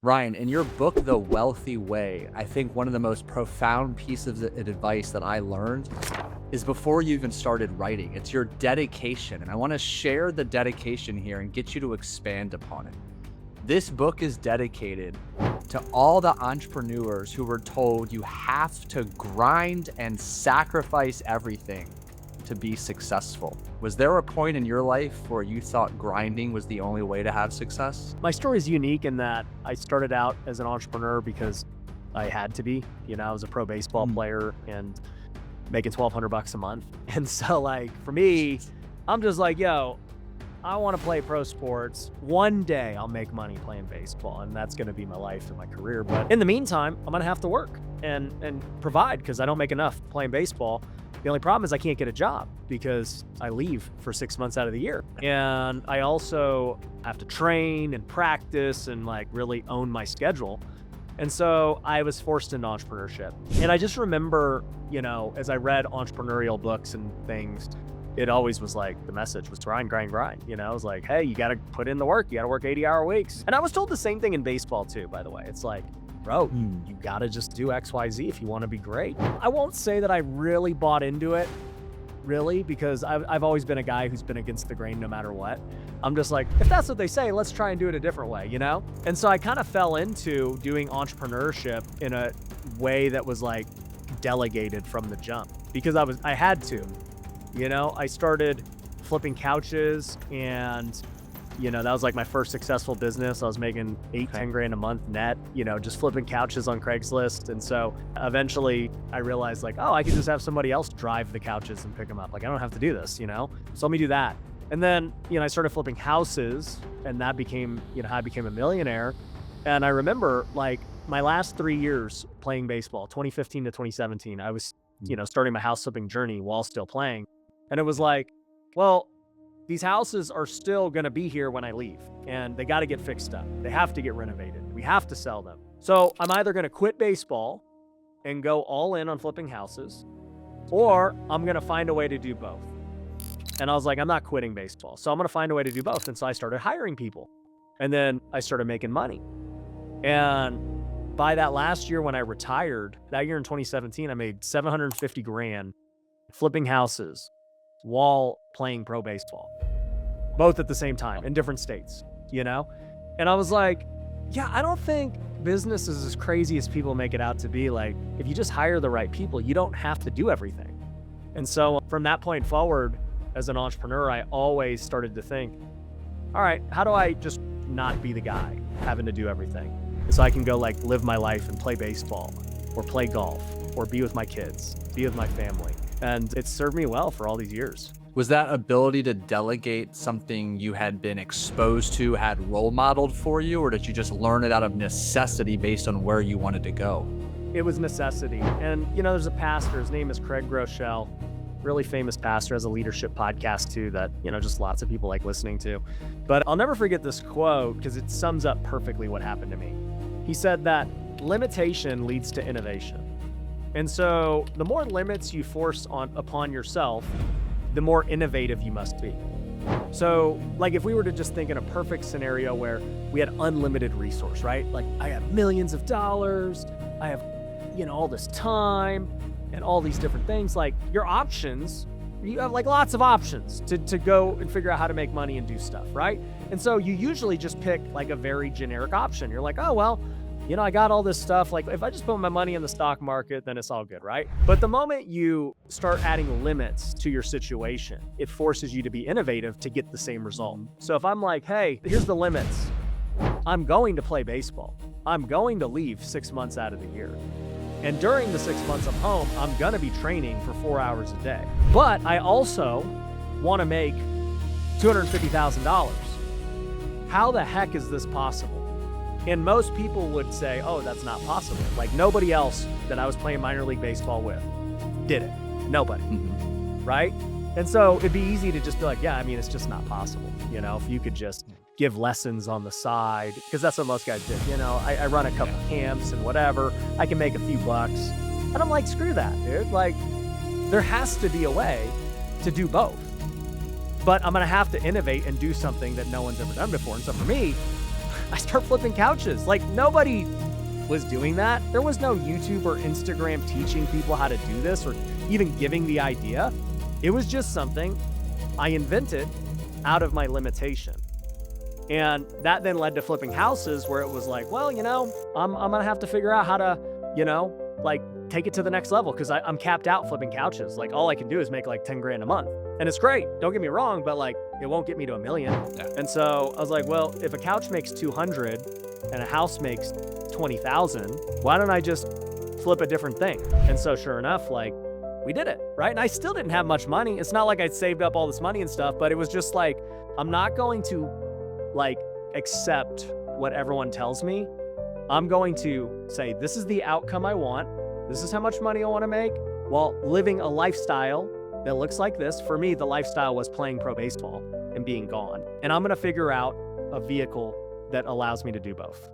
Ryan, in your book, The Wealthy Way, I think one of the most profound pieces of advice that I learned is before you even started writing. It's your dedication. And I want to share the dedication here and get you to expand upon it. This book is dedicated to all the entrepreneurs who were told you have to grind and sacrifice everything to be successful. Was there a point in your life where you thought grinding was the only way to have success? My story is unique in that I started out as an entrepreneur because I had to be. I was a pro baseball player and making $1,200 a month. And so for me, I'm just like, yo, I want to play pro sports. One day I'll make money playing baseball, and that's going to be my life and my career. But in the meantime, I'm going to have to work and provide because I don't make enough playing baseball. The only problem is I can't get a job because I leave for 6 months out of the year. And I also have to train and practice and really own my schedule. And so I was forced into entrepreneurship. And I just remember, as I read entrepreneurial books and things, it always was the message was grind, grind, grind. It was like, hey, you got to put in the work. You got to work 80-hour weeks. And I was told the same thing in baseball too, by the way. It's like, bro, you got to just do X, Y, Z if you want to be great. I won't say that I really bought into it, really, because I've always been a guy who's been against the grain no matter what. I'm just like, if that's what they say, let's try and do it a different way, And so I kind of fell into doing entrepreneurship in a way that was delegated from the jump because I had to, I started flipping couches and that was my first successful business. I was making $8-10 grand a month net, just flipping couches on Craigslist. And so eventually I realized I could just have somebody else drive the couches and pick them up. I don't have to do this, So let me do that. And then, I started flipping houses and that became, how I became a millionaire. And I remember my last 3 years playing baseball, 2015 to 2017, I was, starting my house flipping journey while still playing. And it was well, these houses are still going to be here when I leave and they got to get fixed up. They have to get renovated. We have to sell them. So I'm either going to quit baseball and go all in on flipping houses, or I'm going to find a way to do both. And I was like, I'm not quitting baseball. So I'm going to find a way to do both. And so I started hiring people and then I started making money. And by that last year when I retired, that year in 2017, I made 750 grand flipping houses while playing pro baseball, both at the same time in different states, And I was like, yeah, I don't think business is as crazy as people make it out to be. If you just hire the right people, you don't have to do everything. And so from that point forward, as an entrepreneur, I always started to think, all right, how do I just not be the guy having to do everything? So I can go live my life and play baseball or play golf or be with my kids, be with my family. And it's served me well for all these years. Was that ability to delegate something you had been exposed to, had role modeled for you, or did you just learn it out of necessity based on where you wanted to go? It was necessity. And, there's a pastor, his name is Craig Groeschel, really famous pastor, has a leadership podcast too that, just lots of people like listening to. But I'll never forget this quote because it sums up perfectly what happened to me. He said that limitation leads to innovation. And so the more limits you force upon yourself, the more innovative you must be. So if we were to just think in a perfect scenario where we had unlimited resource, right? I have millions of dollars, I have, all this time and all these different things, your options, you have lots of options to go and figure out how to make money and do stuff, right? And so you usually just pick a very generic option. You're like, oh, well, I got all this stuff. If I just put my money in the stock market, then it's all good, right? But the moment you start adding limits to your situation, it forces you to be innovative to get the same result. So if I'm like, hey, here's the limits. I'm going to play baseball. I'm going to leave 6 months out of the year. And during the 6 months I'm home, I'm going to be training for 4 hours a day. But I also want to make $250,000. How the heck is this possible? And most people would say, oh, that's not possible. Nobody else that I was playing minor league baseball with did it. Nobody, right? And so it'd be easy to just be like, yeah, it's just not possible. If you could just give lessons on the side, because that's what most guys did. I run a couple camps and whatever. I can make a few bucks. And I'm like, screw that, dude. There has to be a way to do both. But I'm going to have to innovate and do something that no one's ever done before. And so for me, I start flipping couches. Like nobody was doing that. There was no YouTube or Instagram teaching people how to do this or even giving the idea. It was just something I invented out of my limitation. And that then led to flipping houses where it was like, well, I'm going to have to figure out how to, like take it to the next level because I'm capped out flipping couches. Like all I can do is make like 10 grand a month. And it's great. Don't get me wrong, but like it won't get me to $1 million. Yeah. And so I was like, well, if a couch makes 200 and a house makes 20,000, why don't I just flip a different thing? And so sure enough, like we did it, right? And I still didn't have much money. It's not like I'd saved up all this money and stuff, but it was just like, I'm not going to like accept what everyone tells me. I'm going to say, this is the outcome I want. This is how much money I want to make while living a lifestyle that looks like this. For me, the lifestyle was playing pro baseball and being gone. And I'm going to figure out a vehicle that allows me to do both.